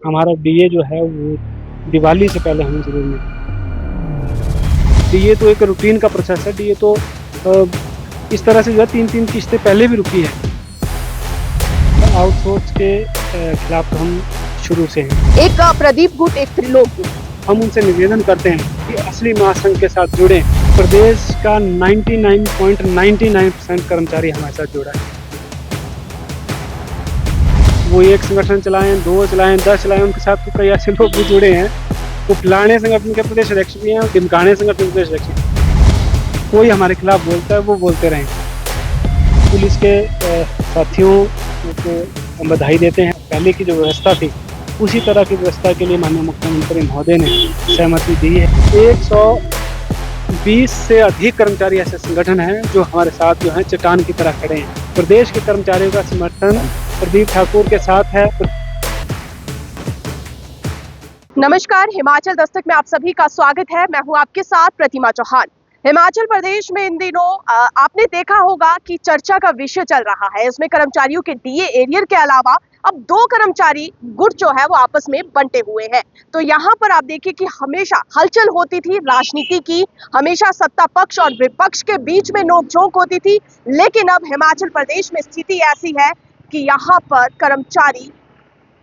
हमारा डीए जो है वो दिवाली से पहले हमें ज़रूर मिले। डीए तो एक रूटीन का प्रोसेस है। डीए तो इस तरह से जो है 3-3 किश्तें पहले भी रुकी है। आउटसोर्स के खिलाफ तो हम शुरू से हैं। एक प्रदीप गुट, एक त्रिलोक गुट। हम उनसे निवेदन करते हैं कि असली महासंघ के साथ जुड़ें। प्रदेश का 99.99% कर्मचारी हमारे साथ जुड़ा है। वो एक संगठन चलाएं, 2 चलाएं, 10 चलाएं, उनके साथ तो कई ऐसे लोग भी जुड़े हैं। वो फलाने संगठन के प्रदेश अध्यक्ष भी हैं और ढिमकाने संगठन के प्रदेश अध्यक्ष हैं। कोई हमारे खिलाफ बोलता है, वो बोलते रहें। पुलिस के साथियों को हम बधाई देते हैं। पहले की जो व्यवस्था थी उसी तरह की व्यवस्था के लिए माननीय मुख्यमंत्री महोदय ने सहमति दी है। 120 से अधिक कर्मचारी ऐसे संगठन हैं जो हमारे साथ जो हैं चट्टान की तरह खड़े हैं। प्रदेश के कर्मचारियों का समर्थन प्रदीप ठाकुर के साथ है। नमस्कार, हिमाचल दस्तक में आप सभी का स्वागत है। मैं हूं आपके साथ प्रतिमा चौहान। हिमाचल प्रदेश में इन दिनों आपने देखा होगा कि चर्चा का विषय चल रहा है। इसमें कर्मचारियों के डीए एरियर के अलावा अब 2 कर्मचारी गुट जो है वो आपस में बंटे हुए हैं। तो यहाँ पर आप देखिए कि हमेशा हलचल होती थी राजनीति की, हमेशा सत्ता पक्ष और विपक्ष के बीच में नोकझोंक होती थी। लेकिन अब हिमाचल प्रदेश में स्थिति ऐसी है कि यहाँ पर कर्मचारी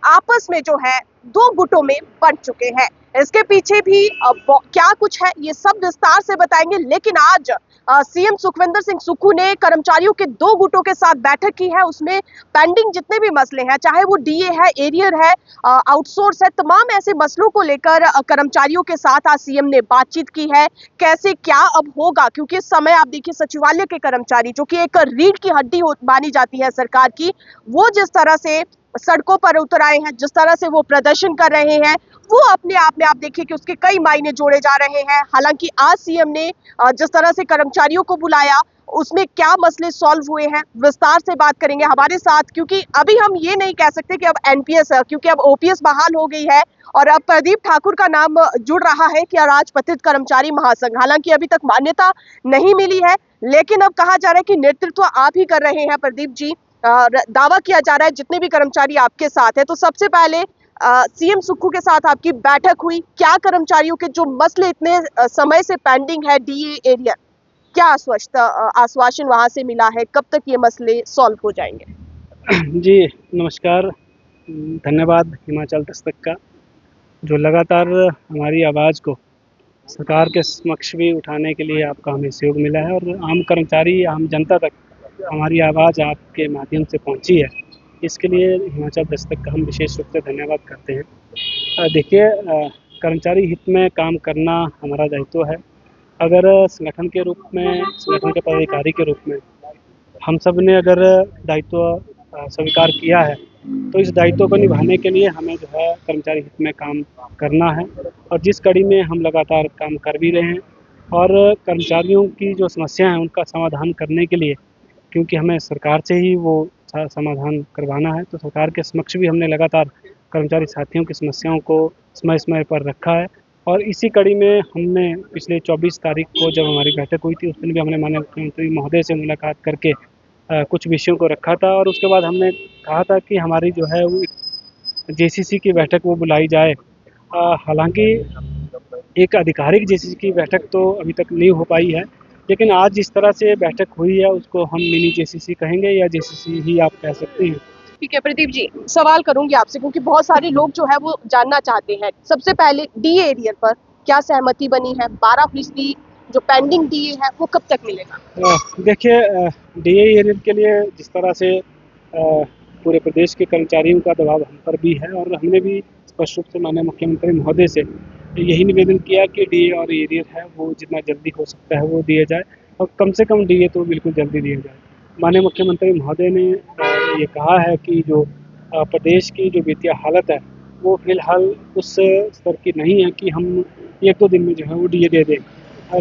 आपस में जो है 2 गुटों में बंट चुके हैं। इसके पीछे भी क्या कुछ है ये सब विस्तार से बताएंगे। लेकिन आज सीएम सुखविंदर सिंह सुक्खू ने कर्मचारियों के 2 गुटों के साथ बैठक की है। उसमें पेंडिंग जितने भी मसले हैं, चाहे वो डीए है, एरियर है, आउटसोर्स है, तमाम ऐसे मसलों को लेकर कर्मचारियों के साथ आज सीएम ने बातचीत की है। कैसे क्या अब होगा, क्योंकि इस समय आप देखिए सचिवालय के कर्मचारी जो कि एक रीढ़ की हड्डी मानी जाती है सरकार की, वो जिस तरह से सड़कों पर उतर आए हैं, जिस तरह से वो प्रदर्शन कर रहे हैं, वो अपने आप में आप देखिए कि उसके कई मायने जोड़े जा रहे हैं। हालांकि आज सीएम ने जिस तरह से कर्मचारियों को बुलाया, उसमें क्या मसले सॉल्व हुए हैं, विस्तार से बात करेंगे हमारे साथ। क्योंकि अभी हम ये नहीं कह सकते कि अब एनपीएस है, क्योंकि अब ओपीएस बहाल हो गई है और अब प्रदीप ठाकुर का नाम जुड़ रहा है कि अराजपत्रित कर्मचारी महासंघ। हालांकि अभी तक मान्यता नहीं मिली है, लेकिन अब कहा जा रहा है कि नेतृत्व आप ही कर रहे हैं प्रदीप जी। दावा किया जा रहा है जितने भी कर्मचारी आपके साथ है। तो सबसे पहले सीएम सुक्खू के साथ आपकी बैठक हुई, क्या कर्मचारियों के जो मसले इतने समय से पेंडिंग है डीए एरिया, क्या आश्वासन वहां से मिला है, कब तक ये मसले सॉल्व हो जाएंगे? जी नमस्कार, धन्यवाद हिमाचल दस्तक का, जो लगातार हमारी आवाज़ को सरकार के समक्ष भी उठाने के लिए आपका हमें सहयोग मिला है और आम कर्मचारी, आम जनता तक हमारी आवाज़ आपके माध्यम से पहुंची है। इसके लिए हिमाचल दस्तक का हम विशेष रूप से धन्यवाद करते हैं। देखिए, कर्मचारी हित में काम करना हमारा दायित्व है। अगर संगठन के रूप में, संगठन के पदाधिकारी के रूप में हम सब ने अगर दायित्व स्वीकार किया है, तो इस दायित्व को निभाने के लिए हमें जो है कर्मचारी हित में काम करना है और जिस कड़ी में हम लगातार काम कर भी रहे हैं। और कर्मचारियों की जो समस्या है उनका समाधान करने के लिए, क्योंकि हमें सरकार से ही वो समाधान करवाना है, तो सरकार के समक्ष भी हमने लगातार कर्मचारी साथियों की समस्याओं को समय समय पर रखा है। और इसी कड़ी में हमने पिछले 24 तारीख को जब हमारी बैठक हुई थी, उस दिन भी हमने माननीय मुख्यमंत्री महोदय से मुलाकात करके कुछ विषयों को रखा था और उसके बाद हमने कहा था कि हमारी जो है वो जेसीसी की बैठक वो बुलाई जाए। हालांकि एक आधिकारिक जेसीसी की बैठक तो अभी तक नहीं हो पाई है, लेकिन आज जिस तरह से बैठक हुई है उसको हम मिनी जेसीसी कहेंगे या जेसीसी ही आप कह सकते हैं। ठीक है प्रदीप जी, सवाल करूंगी आपसे क्योंकि बहुत सारे लोग जो है वो जानना चाहते हैं। सबसे पहले डीए एरियर पर क्या सहमति बनी है? 12% जो पेंडिंग डीए है वो कब तक मिलेगा? देखिए, डीए एरियर के लिए जिस तरह से पूरे प्रदेश के कर्मचारियों का दबाव हम पर भी है और हमने भी स्पष्ट रूप से माननीय मुख्यमंत्री महोदय से यही निवेदन किया कि डीए और एरियर है वो जितना जल्दी हो सकता है वो दिया जाए और कम से कम डीए तो बिल्कुल जल्दी दिया जाए। माननीय मुख्यमंत्री महोदय ने ये कहा है कि जो प्रदेश की जो वित्तीय हालत है वो फिलहाल उस स्तर की नहीं है कि हम 1-2 दिन में जो है वो डीए दे दें।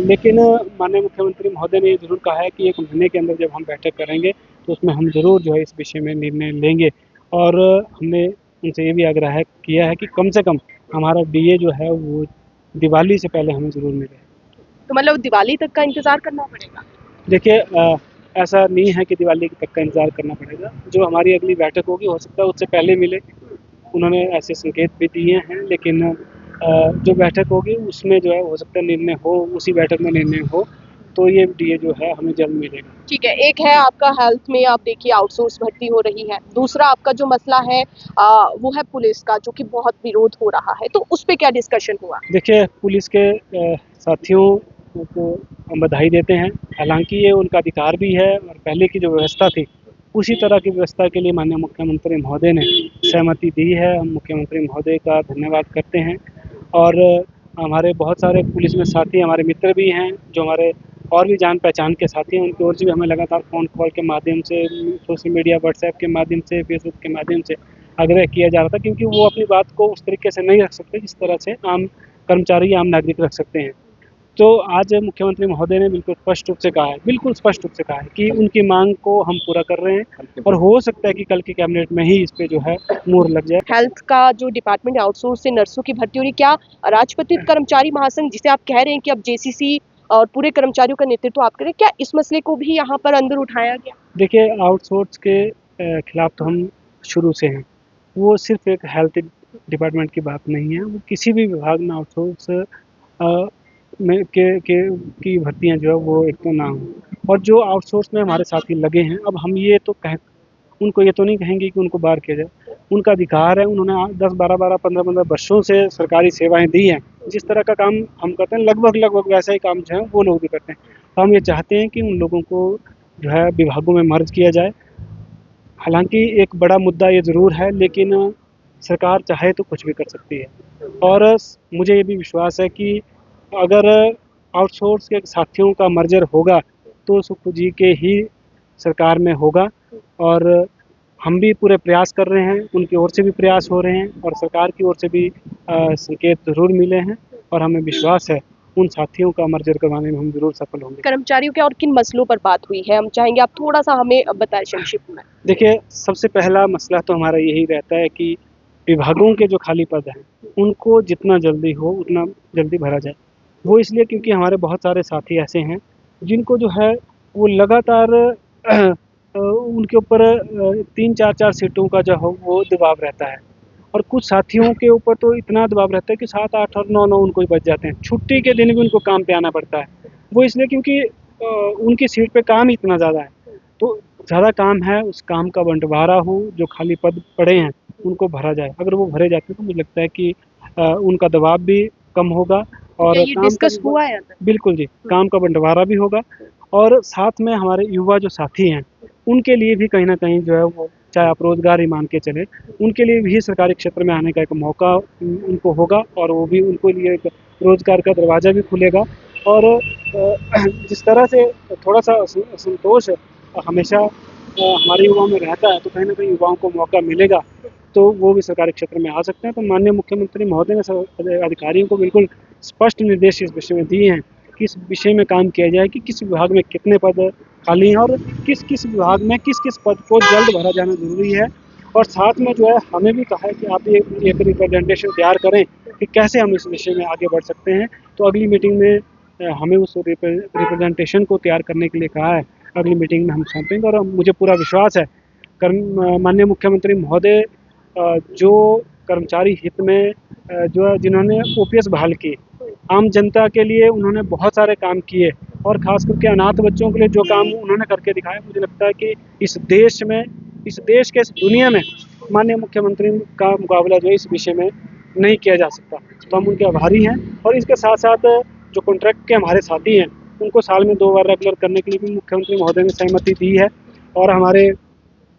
लेकिन माननीय मुख्यमंत्री महोदय ने ये ज़रूर कहा है कि 1 महीने के अंदर जब हम बैठक करेंगे तो उसमें हम ज़रूर जो है इस विषय में निर्णय लेंगे। और हमने उनसे ये भी आग्रह किया है कि कम से कम हमारा डीए जो है वो दिवाली से पहले हमें ज़रूर मिले। तो मतलब दिवाली तक का इंतजार करना पड़ेगा? देखिए, ऐसा नहीं है कि दिवाली तक का इंतज़ार करना पड़ेगा। जो हमारी अगली बैठक होगी हो सकता है उससे पहले मिले। उन्होंने ऐसे संकेत भी दिए हैं, लेकिन जो बैठक होगी उसमें जो है हो सकता है निर्णय हो, उसी बैठक में निर्णय हो, तो ये डीए जो है हमें जल्द मिलेगा। ठीक है, एक है आपका हेल्थ में, आप देखिए आउटसोर्स भर्ती हो रही है। दूसरा आपका जो मसला है वो है पुलिस का, जो कि बहुत विरोध हो रहा है, तो उस पे क्या डिस्कशन हुआ? देखिए, पुलिस के साथियों को हम बधाई देते हैं। हालाँकि ये उनका अधिकार भी है और पहले की जो व्यवस्था थी, उसी तरह की व्यवस्था के लिए माननीय मुख्यमंत्री महोदय ने सहमति दी है। हम मुख्यमंत्री महोदय का धन्यवाद करते हैं और हमारे बहुत सारे पुलिस में साथी हमारे मित्र भी हैं, जो हमारे और भी जान-पहचान के साथी हैं, उनकी ओर से भी हमें लगातार फ़ोन कॉल के माध्यम से, सोशल मीडिया, व्हाट्सएप के माध्यम से, फेसबुक के माध्यम से आग्रह किया जा रहा था, क्योंकि वो अपनी बात को उस तरीके से नहीं रख सकते जिस तरह से आम कर्मचारी, आम नागरिक रख सकते हैं। तो आज मुख्यमंत्री महोदय ने बिल्कुल स्पष्ट रूप से कहा है कि उनकी मांग को हम पूरा कर रहे हैं और हो सकता है कि कल की कैबिनेट में ही इस पे जो है मुहर लग जाए। हेल्थ का जो डिपार्टमेंट आउटसोर्स से नर्सों की भर्ती हो रही, क्या राजपत्रित कर्मचारी महासंघ, जिसे आप कह रहे हैं कि अब जेसीसी और पूरे कर्मचारियों का नेतृत्व आप करें, क्या इस मसले को भी यहाँ पर अंदर उठाया गया? देखिए, आउटसोर्स के खिलाफ तो हम शुरू से हैं। वो सिर्फ एक हेल्थ डिपार्टमेंट की बात नहीं है, वो किसी भी विभाग में आउटसोर्स अ, में के की भर्तियाँ जो है वो एक तो ना हो, और जो आउटसोर्स में हमारे साथी लगे हैं, अब हम ये तो उनको ये तो नहीं कहेंगे कि उनको बाहर किया जाए। उनका अधिकार है, उन्होंने 10, 12, 15 वर्षों से सरकारी सेवाएँ दी हैं। जिस तरह का काम हम करते हैं, लगभग वैसा ही काम जो है वो लोग भी करते हैं। तो हम ये चाहते हैं कि उन लोगों को जो है विभागों में मर्ज किया जाए। हालाँकि एक बड़ा मुद्दा ये ज़रूर है, लेकिन सरकार चाहे तो कुछ भी कर सकती है और मुझे ये भी विश्वास है कि अगर आउटसोर्स के साथियों का मर्जर होगा, तो सुखू जी के ही सरकार में होगा और हम भी पूरे प्रयास कर रहे हैं, उनकी ओर से भी प्रयास हो रहे हैं और सरकार की ओर से भी संकेत ज़रूर मिले हैं और हमें विश्वास है उन साथियों का मर्जर करवाने में हम ज़रूर सफल होंगे। कर्मचारियों के और किन मसलों पर बात हुई है, हम चाहेंगे आप थोड़ा सा हमें बताएं संक्षिप्त में। देखिए, सबसे पहला मसला तो हमारा यही रहता है कि विभागों के जो खाली पद हैं, उनको जितना जल्दी हो उतना जल्दी भरा जाए। वो इसलिए क्योंकि हमारे बहुत सारे साथी ऐसे हैं, जिनको जो है वो लगातार उनके ऊपर 3, 4 सीटों का जो है वो दबाव रहता है और कुछ साथियों के ऊपर तो इतना दबाव रहता है कि 7, 8 और 9 उनको ही बच जाते हैं। छुट्टी के दिन भी उनको काम पे आना पड़ता है। वो इसलिए क्योंकि उनकी सीट पे काम ही इतना ज़्यादा है। तो ज़्यादा काम है, उस काम का बंटवारा हो, जो खाली पद पड़े हैं उनको भरा जाए। अगर वो भरे जाते हैं तो मुझे लगता है कि उनका दबाव भी कम होगा और क्या ये काम का डिस्कस हुआ है अंदर? बिल्कुल जी, काम का बंटवारा भी होगा और साथ में हमारे युवा जो साथी हैं, उनके लिए भी कहीं न कहीं जो है वो, चाहे आप रोज़गार ही मान के चलें, उनके लिए भी सरकारी क्षेत्र में आने का एक मौका उनको होगा और वो भी उनके लिए एक रोज़गार का दरवाज़ा भी खुलेगा और जिस तरह से थोड़ा-सा असंतोष हमेशा हमारे युवाओं में रहता है, तो कहीं न कहीं युवाओं को मौका मिलेगा, तो वो भी सरकारी क्षेत्र में आ सकते हैं। तो माननीय मुख्यमंत्री महोदय ने अधिकारियों को बिल्कुल स्पष्ट निर्देश इस विषय में दिए हैं कि इस विषय में काम किया जाए कि किस विभाग में कितने पद खाली हैं और किस-किस विभाग में किस-किस पद को जल्द भरा जाना ज़रूरी है। और साथ में जो है हमें भी कहा है कि आप एक रिप्रेजेंटेशन तैयार करें कि कैसे हम इस विषय में आगे बढ़ सकते हैं। तो अगली मीटिंग में हमें उस रिप्रेजेंटेशन को तैयार करने के लिए कहा है। अगली मीटिंग में हम सौंपेंगे और मुझे पूरा विश्वास है माननीय मुख्यमंत्री महोदय जो कर्मचारी हित में जो है जिन्होंने ओपीएस बहाल की, आम जनता के लिए उन्होंने बहुत सारे काम किए और ख़ास करके अनाथ बच्चों के लिए जो काम उन्होंने करके दिखाया, मुझे लगता है कि इस देश के, इस दुनिया में माननीय मुख्यमंत्री का मुकाबला जो है इस विषय में नहीं किया जा सकता। तो हम उनके आभारी हैं और इसके साथ-साथ जो कॉन्ट्रैक्ट के हमारे साथी हैं, उनको साल में 2 बार रेगुलर करने के लिए भी मुख्यमंत्री महोदय ने सहमति दी है और हमारे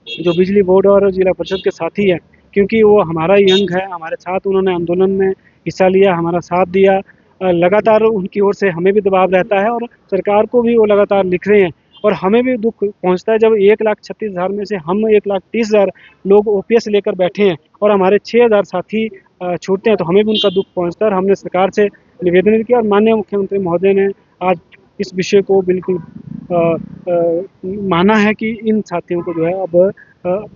जो बिजली बोर्ड और जिला परिषद के साथी हैं, क्योंकि वो हमारा ही अंग है, हमारे साथ उन्होंने आंदोलन में हिस्सा लिया, हमारा साथ दिया, लगातार उनकी ओर से हमें भी दबाव रहता है और सरकार को भी वो लगातार लिख रहे हैं और हमें भी दुःख पहुँचता है जब 1,36,000 में से हम 1,30,000 लोग ओपीएस लेकर बैठे हैं और हमारे 6,000 साथी छूटते हैं, तो हमें भी उनका दुःख पहुँचता है और हमने सरकार से निवेदन भी किया और माननीय मुख्यमंत्री महोदय ने आज इस विषय को बिल्कुल माना है कि इन साथियों को जो है अब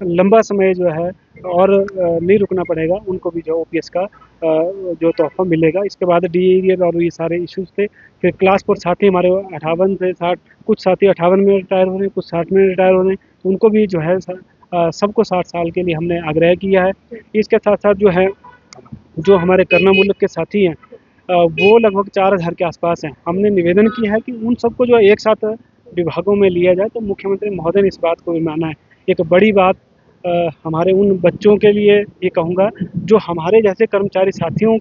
लंबा समय जो है और नहीं रुकना पड़ेगा, उनको भी जो ओपीएस का जो तोहफ़ा मिलेगा। इसके बाद डीए और ये सारे इश्यूज़ थे। फिर क्लास 4 साथी हमारे 58 से 60, कुछ साथी 58 में रिटायर हो रहे हैं, कुछ 60 में रिटायर हो रहे हैं, तो उनको भी जो है सबको 60 साल के लिए हमने आग्रह किया है। इसके साथ साथ जो है, जो हमारे कर्णामुल्क के साथी हैं, वो लगभग 4000 के आसपास हैं। हमने निवेदन किया है कि उन सबको जो एक साथ विभागों में लिया जाए। तो मुख्यमंत्री महोदय ने इस बात को भी माना है। एक बड़ी बात हमारे उन बच्चों के लिए ये कहूँगा, जो हमारे जैसे कर्मचारी साथियों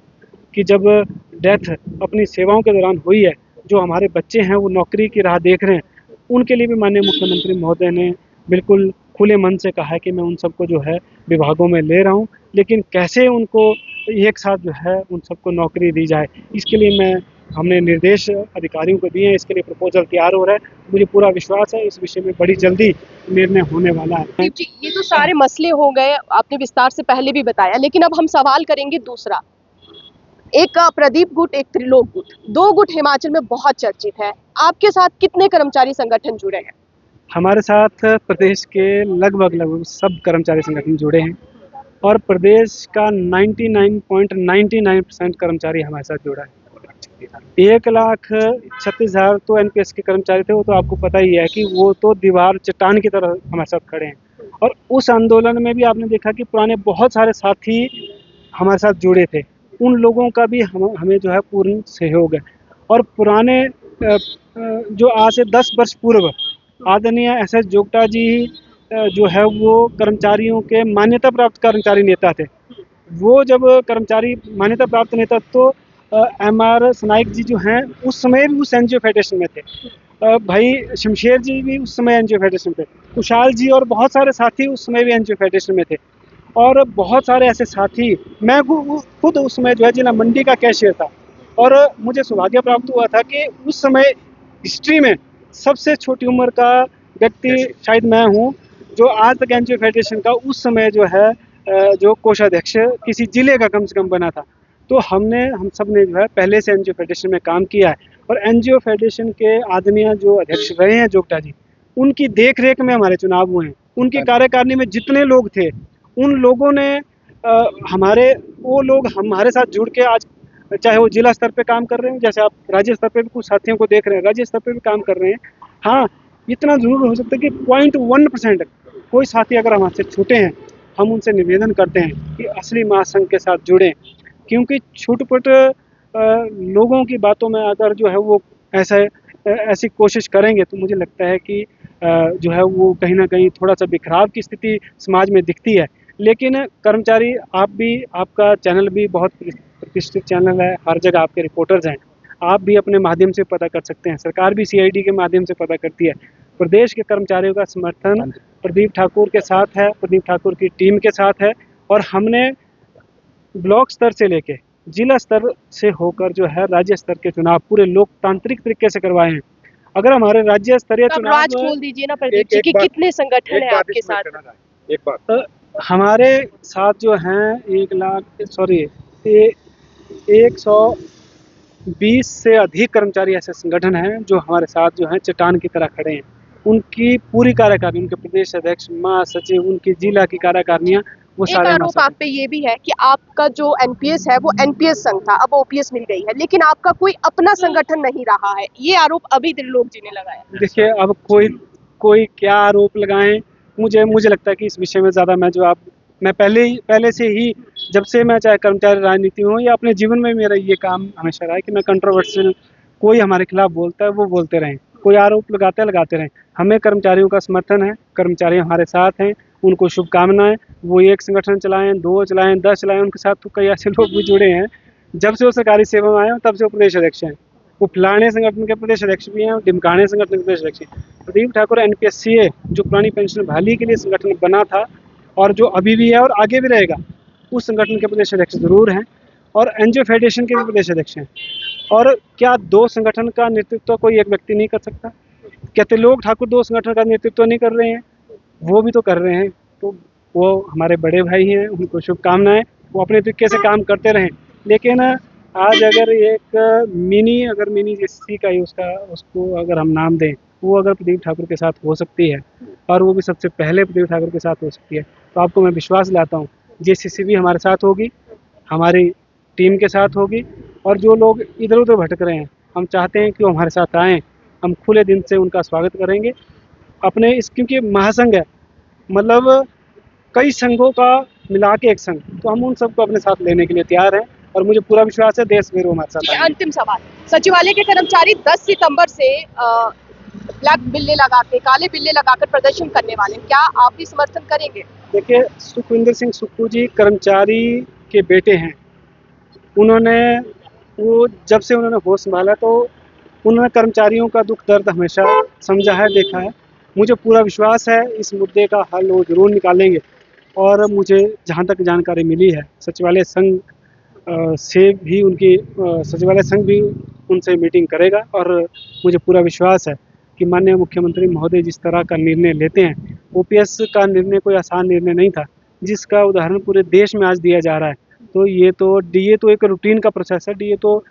की जब डेथ अपनी सेवाओं के दौरान हुई है, जो हमारे बच्चे हैं वो नौकरी की राह देख रहे हैं, उनके लिए भी माननीय मुख्यमंत्री महोदय ने बिल्कुल खुले मन से कहा है कि मैं उन सबको जो है विभागों में ले रहा हूँ। लेकिन कैसे उनको एक साथ जो है उन सबको नौकरी दी जाए, इसके लिए हमने निर्देश अधिकारियों को दिए हैं। इसके लिए प्रपोजल तैयार हो रहा है। मुझे पूरा विश्वास है इस विषय में बड़ी जल्दी निर्णय होने वाला है। जी, ये तो सारे मसले हो गए, आपने विस्तार से पहले भी बताया, लेकिन अब हम सवाल करेंगे दूसरा। एक प्रदीप गुट, एक त्रिलोक गुट, दो गुट हिमाचल में बहुत चर्चित है। आपके साथ कितने कर्मचारी संगठन जुड़े हैं? हमारे साथ प्रदेश के लगभग सब कर्मचारी संगठन जुड़े हैं और प्रदेश का 99.99% कर्मचारी हमारे साथ जुड़ा है। 1,36,000 तो एनपीएस के कर्मचारी थे। वो तो आपको पता ही है कि वो तो दीवार चट्टान की तरह हमारे साथ खड़े हैं। और उस आंदोलन में भी आपने देखा कि पुराने बहुत सारे साथी हमारे साथ जुड़े थे। उन लोगों का भी हमें जो है पूर्ण सहयोग है। और पुराने जो आज से 10 वर्ष पूर्व आदरणीय एस.एस. जोगटा जी जो है वो कर्मचारियों के मान्यता प्राप्त कर्मचारी नेता थे। वो जब कर्मचारी मान्यता प्राप्त नेता, तो एम.आर. सनाइक जी जो हैं उस समय भी उस एनजीओ फेडरेशन में थे। भाई शमशेर जी भी उस समय एनजीओ फेडरेशन में थे। कुशाल जी और बहुत सारे साथी उस समय भी एनजीओ फेडरेशन में थे। और बहुत सारे ऐसे साथी, मैं खुद उस समय जो है जिला मंडी का कैशियर था। और मुझे सौभाग्य प्राप्त हुआ था कि उस समय हिस्ट्री में सबसे छोटी उम्र का व्यक्ति शायद मैं हूँ, जो आज तक एनजीओ फेडरेशन का उस समय जो है जो कोषाध्यक्ष किसी जिले का कम से कम बना था। तो हम सब ने जो है पहले से एनजीओ फेडरेशन में काम किया है। और एनजीओ फेडरेशन के आदरणीय जो अध्यक्ष रहे हैं जोगटा जी, उनकी देख रेख में हमारे चुनाव हुए हैं। उनकी कार्यकारिणी में जितने लोग थे, उन लोगों ने वो लोग हमारे साथ जुड़ के आज, चाहे वो जिला स्तर पे काम कर रहे हैं, जैसे आप राज्य स्तर पे भी कुछ साथियों को देख रहे हैं, राज्य स्तर पे भी काम कर रहे हैं। हाँ, इतना जरूर हो सकता है कि 0.1% कोई साथी अगर हमारे से छूटे हैं, हम उनसे निवेदन करते हैं कि असली महासंघ के साथ जुड़ें। क्योंकि छुटपुट लोगों की बातों में अगर जो है वो ऐसी कोशिश करेंगे, तो मुझे लगता है कि जो है वो कहीं ना कहीं थोड़ा सा बिखराव की स्थिति समाज में दिखती है। लेकिन कर्मचारी, आप भी, आपका चैनल भी बहुत प्रतिष्ठित चैनल है, हर जगह आपके रिपोर्टर्स हैं, आप भी अपने माध्यम से पता कर सकते हैं। सरकार भी सीआईडी के माध्यम से पता करती है। प्रदेश के कर्मचारियों का समर्थन प्रदीप ठाकुर के साथ है, प्रदीप ठाकुर की टीम के साथ है। और हमने ब्लॉक स्तर से लेके जिला स्तर से होकर जो है राज्य स्तर के चुनाव पूरे लोकतांत्रिक तरीके से करवाए हैं। अगर हमारे राज्य स्तरीय चुनाव राज खोल दीजिए ना प्रदीप जी, कि कितने संगठन है आपके साथ? एक बात, हमारे साथ जो हैं 120 से अधिक कर्मचारी ऐसे संगठन हैं जो हमारे साथ जो हैं चट्टान की तरह खड़े हैं। उनकी पूरी कार्यकारिणी, उनके प्रदेश अध्यक्ष, महासचिव, उनकी जिला की कार्यकारिणियां, वो एक सारे आरोप आप पे ये भी है कि आपका जो एनपीएस है वो एनपीएस संघ था, अब ओपीएस मिल गई है, लेकिन आपका कोई अपना संगठन नहीं रहा है। ये आरोप अभी त्रिलोक जी ने लगाया। देखिए, अब कोई क्या आरोप लगाएं, मुझे लगता है कि इस विषय में ज़्यादा मैं पहले से ही, जब से मैं चाहे कर्मचारी राजनीति हूँ या अपने जीवन में मेरा ये काम हमेशा रहा है कि मैं कंट्रोवर्शियल, कोई हमारे खिलाफ बोलता है वो बोलते रहें, कोई आरोप लगाते रहें। हमें कर्मचारियों का समर्थन है, कर्मचारी हमारे साथ हैं, उनको शुभकामनाएं। वो एक संगठन चलाएं, 2 चलाएं, 10 चलाएं, उनके साथ तो कई ऐसे लोग भी जुड़े हैं। जब से वो सरकारी सेवा में आए हैं, तब से वो प्रदेश अध्यक्ष हैं। वो फलाने संगठन के प्रदेश अध्यक्ष भी हैं, ढिमकाने संगठन के प्रदेश अध्यक्ष हैं। प्रदीप ठाकुर एनपीएससीए, जो पुरानी पेंशन बहाली के लिए संगठन बना था और जो अभी भी है और आगे भी रहेगा, उस संगठन के प्रदेश अध्यक्ष जरूर हैं। और एनजीओ फेडरेशन के भी प्रदेश अध्यक्ष हैं। और क्या 2 संगठन का नेतृत्व कोई एक व्यक्ति नहीं कर सकता? क्या त्रिलोक ठाकुर 2 संगठन का नेतृत्व नहीं कर रहे हैं? वो भी तो कर रहे हैं। तो वो हमारे बड़े भाई हैं, उनको शुभकामनाएं, वो अपने तरीके से काम करते रहें। लेकिन आज अगर मिनी जेसी का ही उसको अगर हम नाम दें, वो अगर प्रदीप ठाकुर के साथ हो सकती है, और वो भी सबसे पहले प्रदीप ठाकुर के साथ हो सकती है, तो आपको मैं विश्वास दिलाता हूँ जेसीसी भी हमारे साथ होगी, हमारी टीम के साथ होगी। और जो लोग इधर उधर भटक रहे हैं, हम चाहते हैं कि वो हमारे साथ आएँ, हम खुले दिल से उनका स्वागत करेंगे। क्योंकि महासंघ है, मतलब कई संघों का मिला के एक संघ, तो हम उन सबको अपने साथ लेने के लिए तैयार हैं और मुझे पूरा विश्वास है देश में हमारे साथ ठीक है, आएंगे। अंतिम सवाल, सचिवालय के कर्मचारी 10 सितंबर से ब्लैक बिल्ले लगा के, काले बिल्ले लगाकर प्रदर्शन करने वाले हैं, क्या आप भी समर्थन करेंगे? देखिए, सुखविंदर सिंह सुक्खू जी कर्मचारी के बेटे हैं। उन्होंने जब से उन्होंने होश संभाला तो उन्होंने कर्मचारियों का दुख दर्द हमेशा समझा है, देखा है। मुझे पूरा विश्वास है इस मुद्दे का हल वो ज़रूर निकालेंगे और मुझे जहाँ तक जानकारी मिली है सचिवालय संघ सचिवालय संघ भी उनसे मीटिंग करेगा और मुझे पूरा विश्वास है कि माननीय मुख्यमंत्री महोदय जिस तरह का निर्णय लेते हैं, ओपीएस का निर्णय कोई आसान निर्णय नहीं था, जिसका उदाहरण पूरे देश में आज दिया जा रहा है। तो ये तो डीए तो एक रूटीन का प्रोसेस है, डीए तो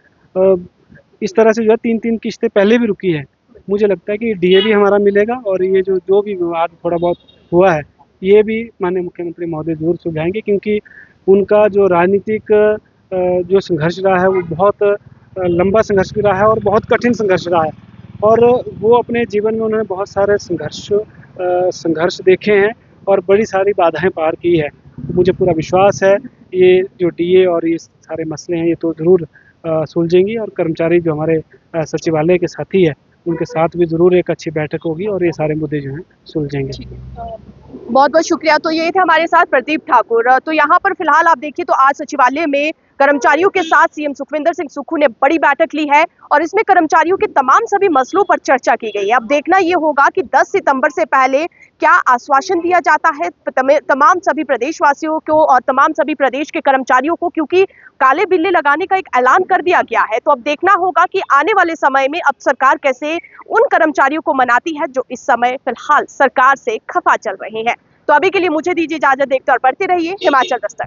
इस तरह से जो है 3-3 किस्तें पहले भी रुकी है। मुझे लगता है कि डीए भी हमारा मिलेगा और ये जो भी विवाद थोड़ा बहुत हुआ है, ये भी माननीय मुख्यमंत्री महोदय ज़रूर सुलझाएंगे, क्योंकि उनका जो राजनीतिक जो संघर्ष रहा है वो बहुत लंबा संघर्ष भी रहा है और बहुत कठिन संघर्ष रहा है और वो अपने जीवन में उन्होंने बहुत सारे संघर्ष देखे हैं और बड़ी सारी बाधाएं पार की है। मुझे पूरा विश्वास है ये जो डीए और ये सारे मसले हैं ये तो ज़रूर सुलझेंगी और कर्मचारी जो हमारे सचिवालय के साथी है उनके साथ भी ज़रूर एक अच्छी बैठक होगी और ये सारे मुद्दे जो हैं सुलझेंगे। बहुत बहुत शुक्रिया। तो ये थे हमारे साथ प्रदीप ठाकुर। तो यहाँ पर फिलहाल आप देखिए तो आज सचिवालय में कर्मचारियों के साथ सीएम सुखविंदर सिंह सुक्खू ने बड़ी बैठक ली है और इसमें कर्मचारियों के तमाम सभी मसलों पर चर्चा की गई है। अब देखना ये होगा कि 10 सितंबर से पहले क्या आश्वासन दिया जाता है तमाम सभी प्रदेशवासियों को और तमाम सभी प्रदेश के कर्मचारियों को, क्योंकि काले बिल्ले लगाने का एक ऐलान कर दिया गया है। तो अब देखना होगा कि आने वाले समय में अब सरकार कैसे उन कर्मचारियों को मनाती है जो इस समय फिलहाल सरकार से खफा चल रहे हैं। तो अभी के लिए मुझे दीजिए इजाजत, देखते और पढ़ते रहिए हिमाचल दस्तक।